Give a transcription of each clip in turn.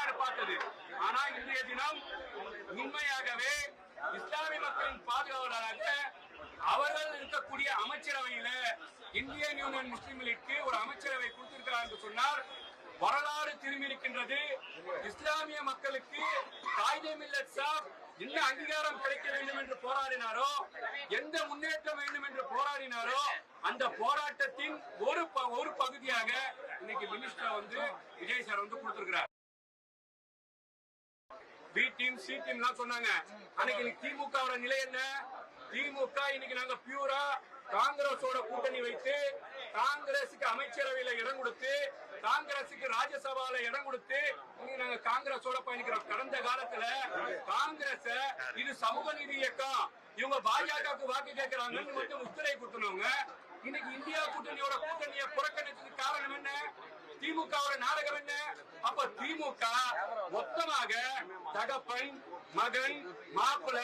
எதிர்பார்த்தது. ஆனா இன்றைய தினம் உண்மையாகவே இஸ்லாமிய மக்களின் பாதுகாவலராக அவர்கள் இருக்கக்கூடிய அமைச்சரவையில இந்தியன் யூனியன் முஸ்லிம் லீக்கு ஒரு அமைச்சரவை கொடுத்திருக்கிறார் என்று சொன்னால் வரலாறு திரும்பி இருக்கின்றது. இஸ்லாமிய மக்களுக்கு காயிதே மில்லத் சாப் என்ன அங்கீகாரம் கிடைக்க வேண்டும் என்று போராடினாரோ, எந்த முன்னேற்றம் வேண்டும் என்று போராடினாரோ, அந்த போராட்டத்தின் ஒரு பகுதியாக இன்னைக்கு மினிஸ்டர் விஜய் சார் கொடுத்திருக்கிறார். பி டீம் சி டீம் சொன்னாங்க. அன்னைக்கு திமுக நிலை என்ன? திமுக இன்னைக்கு நாங்க பியூரா காங்கிரஸோட கூட்டணி வைத்து காங்கிரசுக்கு அமைச்சரவையில இடம் கொடுத்து காங்கிரசுக்கு ராஜ்யசபால இடம் கொடுத்து நாங்க காங்கிரஸோட பயணிக்கிறோம். கடந்த காலத்துல காங்கிரஸ் இது சமூக நீதி இயக்கம், இவங்க பாஜகவுக்கு வாக்கு கேட்கிறாங்கன்னு மட்டும் முத்திரை குத்துனவங்க இன்னைக்கு இந்தியா கூட்டணியை புறக்கணிச்சதுக்கு காரணம் என்ன? திமுக நாடகம் என்ன? அப்ப திமுக மொத்தமாக தகப்பன் மகன் மாப்பிள்ள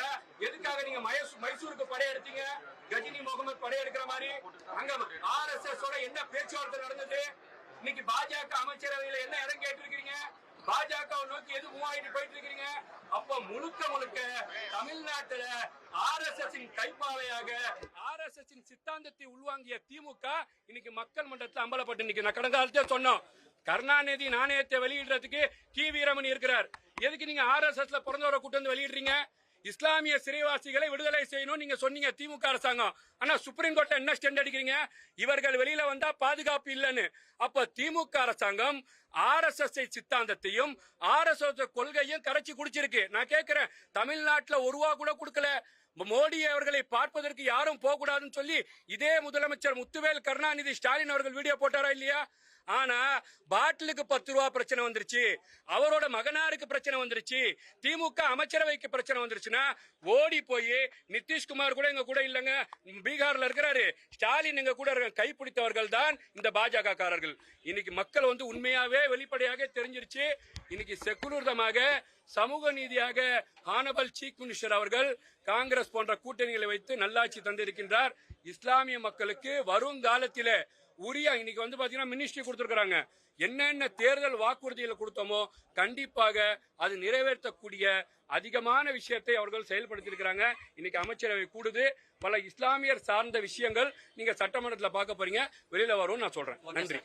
எதுக்காக நீங்க மைசூருக்கு படையெடுத்தீங்க? கஜினி முகமது படையெடுக்கிற மாதிரி அங்க RSS என்ன பேச்சுவார்த்தை நடந்தது? இன்னைக்கு பாஜக அமைச்சரவையில என்ன இடம் கேட்டிருக்கீங்க? பாஜக நோக்கி எது மூவாயிட்டு போயிட்டு இருக்கீங்க? அப்ப முழுக்க தமிழ்நாட்டுல RSS கைப்பாவையாக RSS சித்தாந்தத்தை உள்வாங்கிய திமுக இன்னைக்கு மக்கள் மன்றத்தில் அம்பலப்பட்டு நிற்க. நான் கடந்த காலத்தே சொன்னோம், கருணாநிதி நாணயத்தை வெளியிடுறதுக்கு கி வீரமணி இருக்கிறார். எதுக்கு நீங்க RSSல பிறந்தவரை கூட்டு வந்து வெளியிடுறீங்க? இஸ்லாமிய சிறைவாசிகளை விடுதலை செய்யணும் நீங்க சொன்னீங்க திமுக அரசாங்கம். ஆனா சுப்ரீம் கோர்ட்ல என்ன ஸ்டாண்ட் அடிக்கிறீங்க? இவர்கள் வெளியில வந்தா பாதுகாப்பு இல்லைன்னு. அப்ப திமுக அரசாங்கம் RSS சித்தாந்தத்தையும் RSS கொள்கையும் கரைச்சி குடிச்சிருக்கு. நான் கேட்கிறேன், தமிழ்நாட்டுல ஒரு ரூபா கூட கொடுக்கல. மோடி அவர்களை பார்ப்பதற்கு யாரும் போக கூடாதுன்னு சொல்லி இதே முதலமைச்சர் முத்துவேல் கருணாநிதி ஸ்டாலின் அவர்கள் வீடியோ போட்டாரா இல்லையா? ஆனா பாட்டிலுக்கு 10 ரூபா பிரச்சனை வந்துருச்சு, அவரோட மகனாருக்கு பிரச்சனை வந்துருச்சு, திமுக அமைச்சரவைக்கு பிரச்சனை வந்துருச்சுன்னா ஓடி போய் நிதிஷ்குமார் கூட எங்க கூட இல்லங்க, பீகார்ல இருக்கிறாரு, ஸ்டாலின் எங்க கூட கைப்பிடித்தவர்கள் தான் இந்த பாஜக காரர்கள். இன்னைக்கு மக்கள் உண்மையாவே வெளிப்படையாக தெரிஞ்சிருச்சு. இன்னைக்கு செக்குலரிசமாக சமூக நீதியாக ஹானபல் சீஃப் மினிஸ்டர் அவர்கள் காங்கிரஸ் போன்ற கூட்டணிகளை வைத்து நல்லாட்சி தந்திருக்கின்றார். இஸ்லாமிய மக்களுக்கு வருங்காலத்திலே உரிய இன்னைக்கு பாத்தீங்கன்னா மினிஸ்ட்ரி கொடுத்திருக்காங்க. என்னென்ன தேர்தல் வாக்குறுதிகளை கொடுத்தோமோ கண்டிப்பாக அது நிறைவேற்றக்கூடிய அதிகமான விஷயத்தை அவர்கள் செயல்படுத்தியிருக்கிறாங்க. இன்னைக்கு அமைச்சரவை கூடுது. பல இஸ்லாமியர் சார்ந்த விஷயங்கள் நீங்க சட்டமன்றத்தில் பார்க்க போறீங்க, வெளியில வரும்னு நான் சொல்றேன். நன்றி.